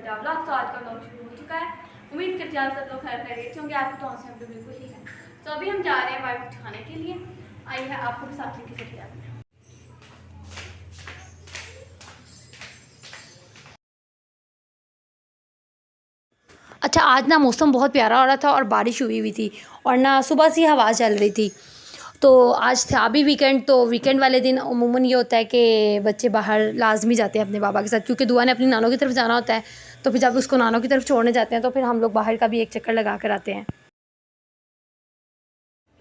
Travelogue. तो आज का व्लॉग शुरू हो चुका है। उम्मीद करते हैं आप सब लोग खैर खैरियत होंगे, आपको तो हम तो बिल्कुल ठीक है। तो अभी हम जा रहे हैं बाइक उठाने के लिए। आइए है आपको भी साथ लेके चलते हैं। अच्छा, आज ना मौसम बहुत प्यारा हो रहा था और बारिश हुई हुई थी और ना सुबह से हवा चल रही थी। तो आज था भी वीकेंड, तो वीकेंड वाले दिन अमूमन ये होता है कि बच्चे बाहर लाजमी जाते हैं अपने बाबा के साथ, क्योंकि दुआ ने अपनी नानों की तरफ जाना होता है। तो फिर जब उसको नानों की तरफ छोड़ने जाते हैं तो फिर हम लोग बाहर का भी एक चक्कर लगा कर आते हैं।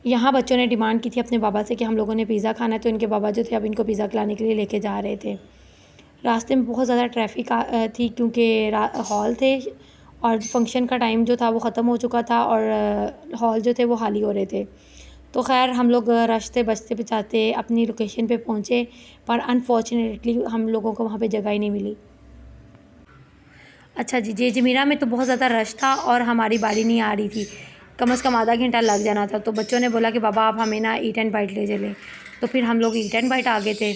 यहाँ बच्चों ने डिमांड की थी अपने बाबा से कि हम लोगों ने पिज़्ज़ा खाना है, तो इनके बाबा जो थे अब इनको पिज़्ज़ा खिलाने के लिए लेके जा रहे थे। रास्ते में बहुत ज़्यादा ट्रैफिक थी, क्योंकि हॉल थे और फंक्शन का टाइम जो था वो ख़त्म हो चुका था और हॉल जो थे वो खाली हो रहे थे। तो खैर हम लोग रास्ते बचते बचाते अपनी लोकेशन पे पहुँचे, पर अनफॉर्चुनेटली हम लोगों को वहाँ पे जगह ही नहीं मिली। अच्छा जी, जमीरा में तो बहुत ज़्यादा रश था और हमारी बारी नहीं आ रही थी, कम से कम आधा घंटा लग जाना था। तो बच्चों ने बोला कि बाबा आप हमें ना ईट एंड बाइट ले चलें। तो फिर हम लोग ईट एंड बाइट आ गए थे।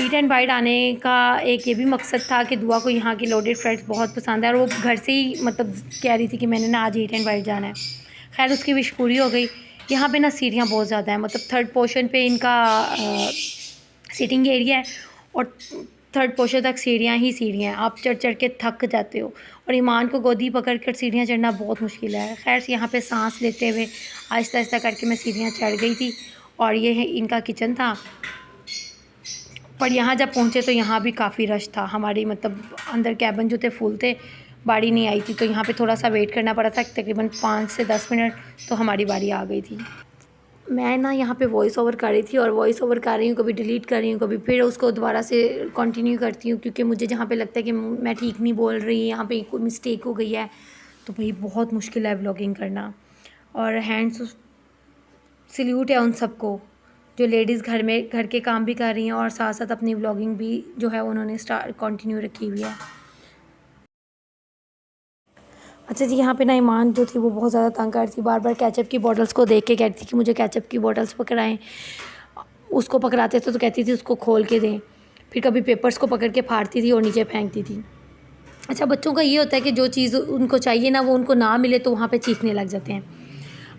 ईट एंड बाइट आने का एक ये भी मकसद था कि दुआ को यहाँ की लोडेड फ्राइड्स बहुत पसंद है और वो घर से ही मतलब कह रही थी कि मैंने ना आज ईट एंड बाइट जाना है। खैर उसकी विश पूरी हो गई। यहाँ पे ना सीढ़ियाँ बहुत ज़्यादा हैं, मतलब थर्ड पोर्शन पे इनका सीटिंग एरिया है और थर्ड पोर्शन तक सीढ़ियाँ ही सीढ़ियाँ हैं। आप चढ़ चढ़ के थक जाते हो और ईमान को गोदी पकड़ कर सीढ़ियाँ चढ़ना बहुत मुश्किल है। खैर यहाँ पे सांस लेते हुए आहिस्ता आहिस्ता करके मैं सीढ़ियाँ चढ़ गई थी और ये है इनका किचन था। पर यहाँ जब पहुँचे तो यहाँ भी काफ़ी रश था। हमारी मतलब अंदर कैबिन जो थे फुल थे, बारी नहीं आई थी, तो यहाँ पे थोड़ा सा वेट करना पड़ा था, तकरीबन 5 से 10 मिनट, तो हमारी बारी आ गई थी। मैं ना यहाँ पे वॉइस ओवर कर रही थी और वॉइस ओवर कर रही हूँ, कभी डिलीट कर रही हूँ, कभी फिर उसको दोबारा से कंटिन्यू करती हूँ, क्योंकि मुझे जहाँ पे लगता है कि मैं ठीक नहीं बोल रही, यहाँ पे कोई मिस्टेक हो गई है, तो भाई बहुत मुश्किल है व्लॉगिंग करना। और हैंड्स सल्यूट है उन सबको जो लेडीज़ घर के काम भी कर रही हैं और साथ साथ अपनी व्लॉगिंग भी जो है उन्होंने कंटिन्यू रखी हुई है। अच्छा जी, यहाँ पे ना ईमान जो थी वो बहुत ज़्यादा तंग कर रही थी, बार बार केचप की बॉटल्स को देख के कहती थी कि मुझे केचप की बॉटल्स पकड़ाएं। उसको पकड़ाते थे तो कहती थी उसको खोल के दें, फिर कभी पेपर्स को पकड़ के फाड़ती थी और नीचे फेंकती थी। अच्छा, बच्चों का ये होता है कि जो चीज़ उनको चाहिए ना वो उनको ना मिले तो वहाँ पे चीखने लग जाते हैं।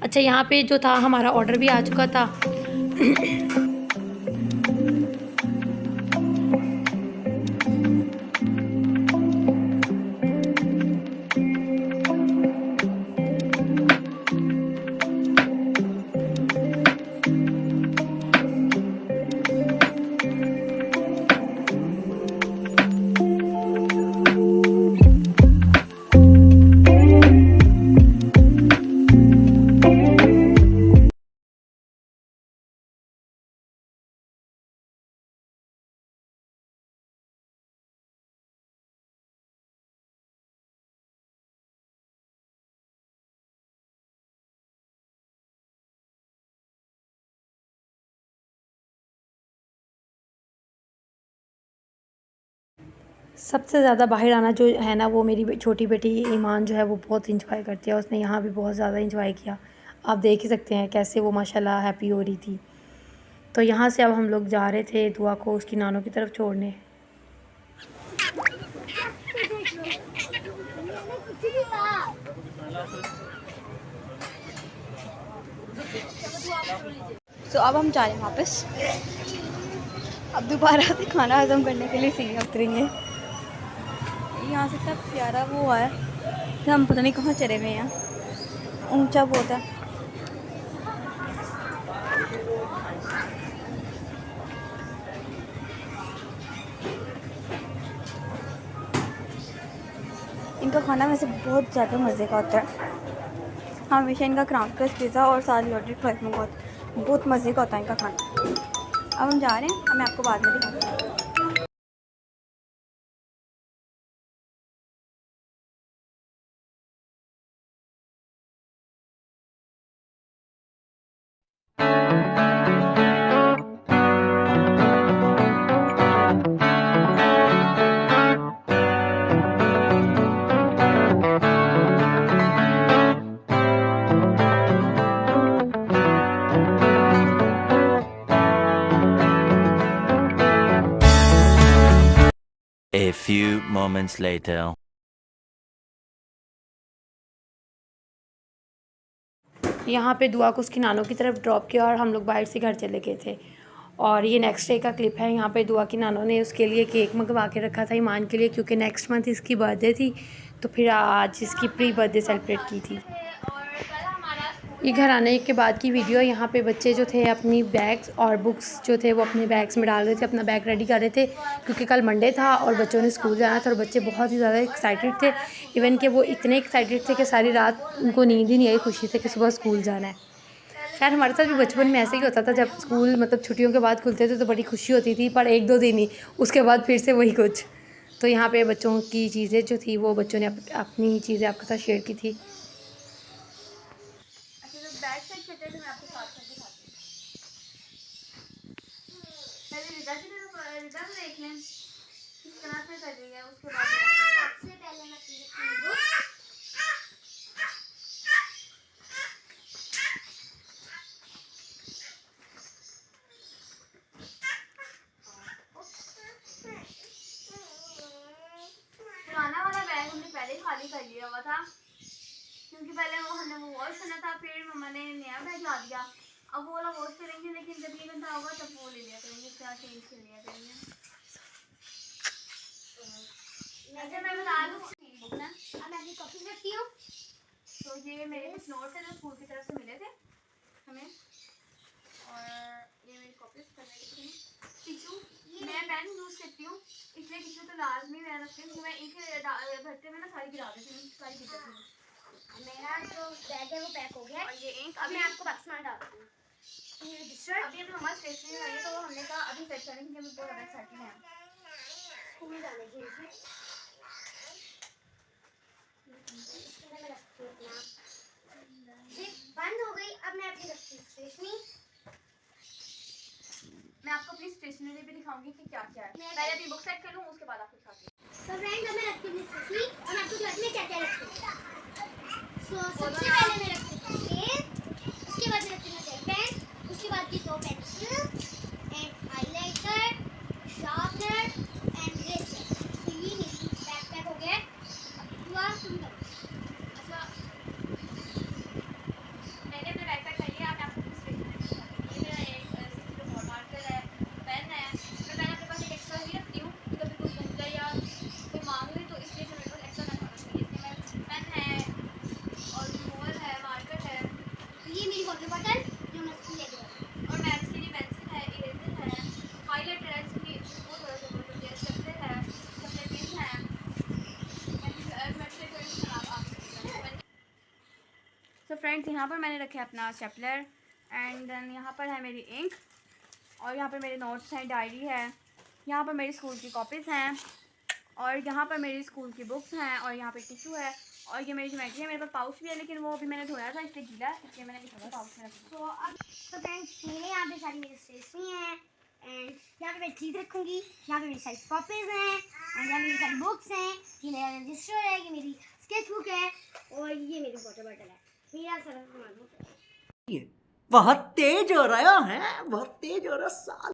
अच्छा, यहाँ पे जो था हमारा ऑर्डर भी आ चुका था। सबसे ज़्यादा बाहर आना जो है ना वो मेरी छोटी बेटी ईमान जो है वो बहुत इंजॉय करती है। उसने यहाँ भी बहुत ज़्यादा इंजॉय किया। आप देख ही सकते हैं कैसे वो माशाल्लाह हैप्पी हो रही थी। तो यहाँ से अब हम लोग जा रहे थे दुआ को उसकी नानों की तरफ छोड़ने। तो अब हम जा रहे हैं वापस। अब दोबारा से खाना हजम करने के लिए सीढ़ियाँ उतरेंगे। यहाँ से इतना प्यारा वो है कि हम पता नहीं कहाँ चले हुए हैं, ऊंचा बहुत है। इनका खाना वैसे बहुत ज़्यादा मज़े का होता है। हमेशा इनका क्रैकर्स पिज़्ज़ा और साथ लोडेड फ्राइज में बहुत मज़े का होता है इनका खाना। अब हम जा रहे हैं, अब मैं आपको बाद में दिखाऊंगी। A few moments later. यहाँ पे दुआ को उसकी नानों की तरफ ड्रॉप किया और हम लोग बाहर से घर चले गए थे। और ये नेक्स्ट डे का क्लिप है। यहाँ पे दुआ की नानों ने उसके लिए केक मंगवा के रखा था ईमान के लिए, क्योंकि नेक्स्ट मंथ इसकी बर्थडे थी, तो फिर आज इसकी प्री बर्थडे सेलिब्रेट की थी। ये घर आने के बाद की वीडियो है। यहाँ पे बच्चे जो थे अपनी बैग्स और बुक्स जो थे वो अपने बैग्स में डाल रहे थे, अपना बैग रेडी कर रहे थे, क्योंकि कल मंडे था और बच्चों ने स्कूल जाना था। और बच्चे बहुत ही ज़्यादा एक्साइटेड थे, इवन कि वो इतने एक्साइटेड थे कि सारी रात उनको नींद ही नहीं आई खुशी से कि सुबह स्कूल जाना है। खैर हमारे साथ भी बचपन में ऐसे ही होता था, जब स्कूल मतलब छुट्टियों के बाद खुलते थे तो बड़ी खुशी होती थी, पर 1-2 दिन ही, उसके बाद फिर से वही कुछ। तो यहाँ पे बच्चों की चीज़ें जो थी वो बच्चों ने अपनी चीज़ें आपके साथ शेयर की थी। बैक साइड करते थे, मैं आपको साथ साथ दिखाती हूँ। पहले रिदा को देख लें किस तरह से कर रही है, उसके बाद सबसे पहले मैं पुराना वाला बैग हमने पहले खाली कर लिया हुआ था, क्योंकि पहले हमने वो वॉश करना था, फिर मम्मा ने नया बैग ला दिया। अब वो वाला वॉश करेंगे, लेकिन जब ये गंदा होगा तब वो ले लिया करेंगे, क्या चेंज कर लिया करेंगे। अच्छा मैं बता दूँ ना, अब मैं अपनी कॉपी रखती हूँ। तो ये मेरे कुछ नोट्स हैं जो स्कूल की तरफ से मिले थे हमें, और ये मेरी कॉपीज करने की टिशू। मैं पेन यूज़ करती हूँ, इसलिए टिशू तो लाजमी मैं रखती हूँ। मैं एक भरते में ना सारी गिरा देती हूँ, सारी गिर जाती हूँ। मेरा जो बैग है वो पैक हो गया, और ये इंक अभी मैं आपको बक्स में डालती हूँ। ये रजिस्टर अभी हमें हमारा स्टेशनरी आई है, तो हमने कहा अभी सेट करेंगे, क्योंकि हमें बहुत ज़्यादा एक्साइटेड हैं स्कूल जाने के लिए। बंद हो गई, अब मैं अपनी स्टेशनरी, मैं आपको अपनी स्टेशनरी भी दिखाऊंगी कि क्या क्या है। पहले अपनी बुक सेट कर लूँ, उसके बाद आपको दिखाती हूँ। तो फ्रेंड्स अब मैं रखती हूँ स्टेशनरी, और आपको जो में क्या क्या रखती हूँ। सबसे पहले मैं रखती हूँ पेन, उसके बाद मैं रखती हूँ जेल पेन, उसके बाद की 2 pencil and highlighter, sharpener and razor. तो ये मेरी बैकपैक हो गया। अब दुआ तुम करो। अच्छा मैंने अपना बैकपैक कर लिया, मैं आपको स्टेशनरी ये मेरा एक जो मार्कर है, पेन है। मैं पेन अपने पास एक एक्स्ट्रा ही रखती हूँ, कि कभी कुछ भूल जाए या कोई मांग ले तो इसलिए मेरे पास एक्स्ट्रा ना होना चाहिए। इसलिए मैं पेन है और रिमूवर है, मार्कर है, ये मेरी वाटर बॉटल जो मैं स्कूल लेके जाती हूँ, और मैथ्स के लिए पेंसिल है, इरेजर है, हाइलाइटर है जिसकी वो थोड़ा ज़रूरत होती है, स्टेपलर है, स्टेपलर पिन है। तो फ्रेंड्स यहाँ पर मैंने रखा है अपना स्टेपलर, एंड देन यहाँ पर है मेरी इंक, और यहाँ पर मेरे नोट्स हैं, डायरी है, यहाँ पर मेरी स्कूल की कॉपीज़ हैं, और यहाँ पर मेरी स्कूल की बुक्स हैं, और यहाँ पे टिशू है, और ये मेरी ज्योमेट्री है। मेरे पास पाउच भी है, लेकिन वो अभी मैंने धोया था इसलिए गीला है, इसलिए मैंने लिखा था पाउच में रखा। तो अब तो फ्रेंड्स मेरे यहाँ पे सारी मेरी स्टेशनरी है, एंड यहाँ पे मैं चीज़ रखूँगी। यहाँ पे मेरी सारी कॉपीज़ हैं, एंड यहाँ मेरी सारी बुक्स हैं, ये मेरा रजिस्टर है, ये मेरी स्केच बुक है, और ये मेरी वाटर बॉटल है। मेरा सारा सामान बहुत तेज हो रहा है, बहुत तेज हो रहा है।